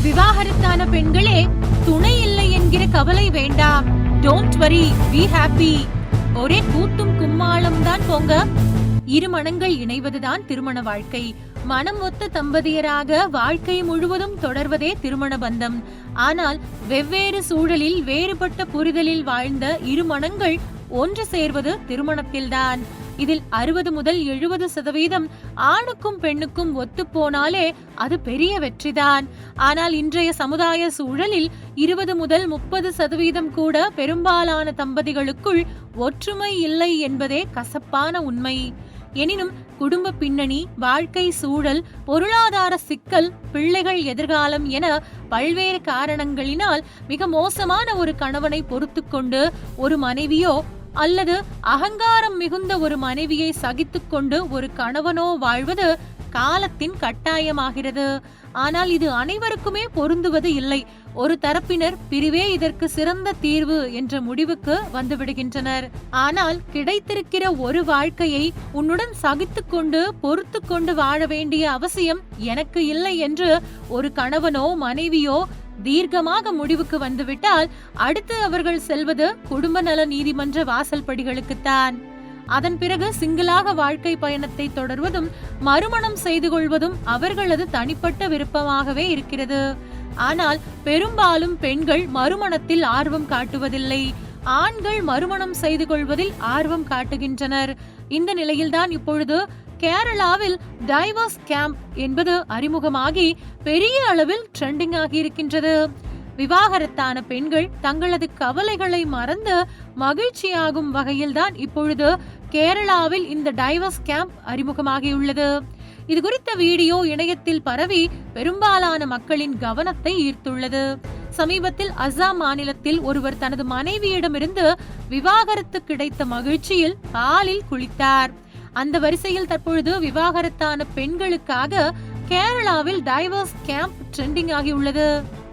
விவாகரத்தான பெண்களே, துணை இல்லை என்கிற கவலை வேண்டாம். Don't worry, be happy. ஒரே கூத்தும் கும்மாளம் தான் போங்க. இரு மனங்கள் இணைவதுதான் திருமண வாழ்க்கை. மனம் ஒத்த தம்பதியராக வாழ்க்கை முழுவதும் தொடர்வதே திருமண பந்தம். ஆனால் வெவ்வேறு சூழலில் வேறுபட்ட புரிதலில் வாழ்ந்த இரு மனங்கள் ஒன்று சேர்வது திருமணத்தில்தான். இதில் 60 முதல் 70% ஆணுக்கும் பெண்ணுக்கும் ஒத்து போனாலே அது பெரிய வெற்றிதான். ஆனால் இன்றைய சமுதாய சூழலில் 20 முதல் 30% கூட பெரும்பாலான தம்பதிகளுக்குள் ஒற்றுமை இல்லை என்பதே கசப்பான உண்மை. எனினும் குடும்ப பின்னணி, வாழ்க்கை சூழல், பொருளாதார சிக்கல், பிள்ளைகள் எதிர்காலம் என பல்வேறு காரணங்களினால் மிக மோசமான ஒரு கணவனை பொறுத்து கொண்டு ஒரு மனைவியோ அல்லது அகங்காரம் மிகுந்த ஒரு மனைவியை சகித்துக் கொண்டு ஒரு கணவனோ வாழ்வது காலத்தின் கட்டாயமாகிறது. ஆனால் இது அனைவருக்குமே பொருந்துவது இல்லை. ஒரு தரப்பினர் பிரிவே இதற்கு சிறந்த தீர்வு என்ற முடிவுக்கு வந்துவிடுகின்றனர். ஆனால் கிடைத்திருக்கிற ஒரு வாழ்க்கையை உன்னுடன் சகித்துக் கொண்டு பொறுத்து கொண்டு வாழ வேண்டிய அவசியம் எனக்கு இல்லை என்று ஒரு கணவனோ மனைவியோ தீர்க்கமாக முடிவுக்கு வந்துவிட்டால் அடுத்து அவர்கள் செல்வது குடும்ப நல நீதிமன்ற வாசல் படிகளுக்குத்தான். அதன் பிறகு சிங்கிளாக வாழ்க்கை பயணத்தை தொடர்வதும் மறுமணம் செய்து கொள்வதும் அவர்களது தனிப்பட்ட விருப்பமாகவே இருக்கிறது. ஆனால் பெரும்பாலும் பெண்கள் மறுமணத்தில் ஆர்வம் காட்டுவதில்லை. ஆண்கள் மறுமணம் செய்து கொள்வதில் ஆர்வம் காட்டுகின்றனர். இந்த நிலையில்தான் இப்பொழுது கேரளாவில் டைவர்ஸ் கேம்ப் என்பது அறிமுகமாகி பெரிய அளவில் ட்ரெண்டிங் ஆகி இருக்கின்றது. விவாகரத்தான பெண்கள் தங்களது கவலைகளை மறந்து மகிழ்ச்சியாகும் வகையில்தான் இப்பொழுது கேரளாவில் இந்த டைவர்ஸ் கேம்ப் அறிமுகமாகியுள்ளது. இது குறித்த வீடியோ இணையத்தில் பரவி பெரும்பாலான மக்களின் கவனத்தை ஈர்த்துள்ளது. சமீபத்தில் அசாம் மாநிலத்தில் ஒருவர் தனது மனைவியிடமிருந்து விவாகரத்து கிடைத்த மகிழ்ச்சியில் பாலில் குளித்தார். அந்த வரிசையில் தற்பொழுது விவாகரத்தான பெண்களுக்காக கேரளாவில் டைவர்ஸ் கேம்ப் ட்ரெண்டிங் ஆகியுள்ளது.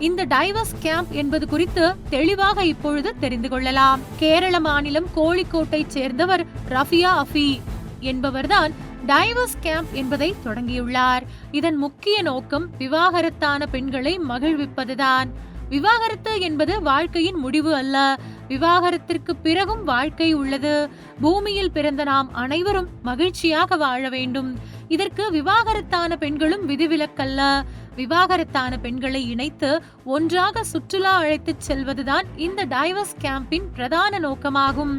இந்த டைவர்ஸ் கேம்ப் என்பது குறித்து தெளிவாக இப்பொழுது தெரிந்து கொள்ளலாம். கேரள மாநிலம் கோழிக்கோட்டை சேர்ந்தவர் ரஃபியா அஃபி என்பவர்தான் டைவர்ஸ் கேம்ப் என்பதை தொடங்கியுள்ளார். இதன் முக்கிய நோக்கம் விவாகரத்தான பெண்களை மகிழ்விப்பதுதான். விவாகரத்து என்பது வாழ்க்கையின் முடிவு அல்ல. விவாகரத்திற்கு பிறகும் வாழ்க்கை உள்ளது. பூமியில் பிறந்த நாம் அனைவரும் மகிழ்ச்சியாக வாழ வேண்டும். இதற்கு விவாகரத்தான பெண்களும் விதிவிலக்கல்ல. விவாகரத்தான பெண்களை இணைத்து ஒன்றாக சுற்றுலா அழைத்துச் செல்வதுதான் இந்த டைவர்ஸ் கேம்பின் பிரதான நோக்கமாகும்.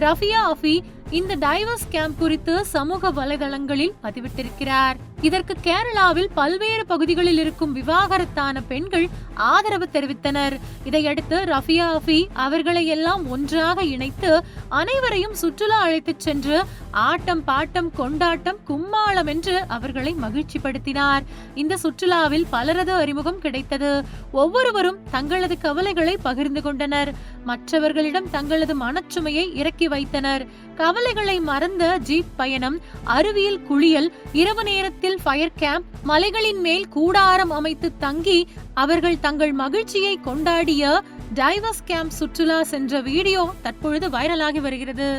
ரஃபியா அஃபி இந்த டைவர்ஸ் கேம்ப் குறித்து சமூக வலைதளங்களில் பதிவிட்டிருக்கிறார். இதற்கு கேரளாவில் பல்வேறு பகுதிகளில் இருக்கும் விவாகரத்தான பெண்கள் ஆதரவு தெரிவித்தனர். இதையடுத்து ரஃபியா அஃபி அவர்களை எல்லாம் ஒன்றாக இணைத்து அனைவரையும் சுற்றுலா அழைத்துச் சென்று ஆட்டம் பாட்டம் கொண்டாட்டம் கும்மாளம் என்று அவர்களை மகிழ்ச்சிப்படுத்தினார். இந்த சுற்றுலாவில் பலரது அறிமுகம் கிடைத்தது. ஒவ்வொருவரும் தங்களது கவலைகளை பகிர்ந்து கொண்டனர். மற்றவர்களிடம் தங்களது மனச்சுமையை இறக்கி வைத்தனர். கவலைகளை மறந்த ஜீப் பயணம், அருவியில் குளியல், இரவு நேரத்தில் ஃபயர் கேம்ப், மலைகளின் மேல் கூடாரம் அமைத்து தங்கி அவர்கள் தங்கள் மகிழ்ச்சியை கொண்டாடிய டைவர்ஸ் கேம்ப் சுற்றுலா சென்ற வீடியோ தற்பொழுது வைரலாகி வருகிறது.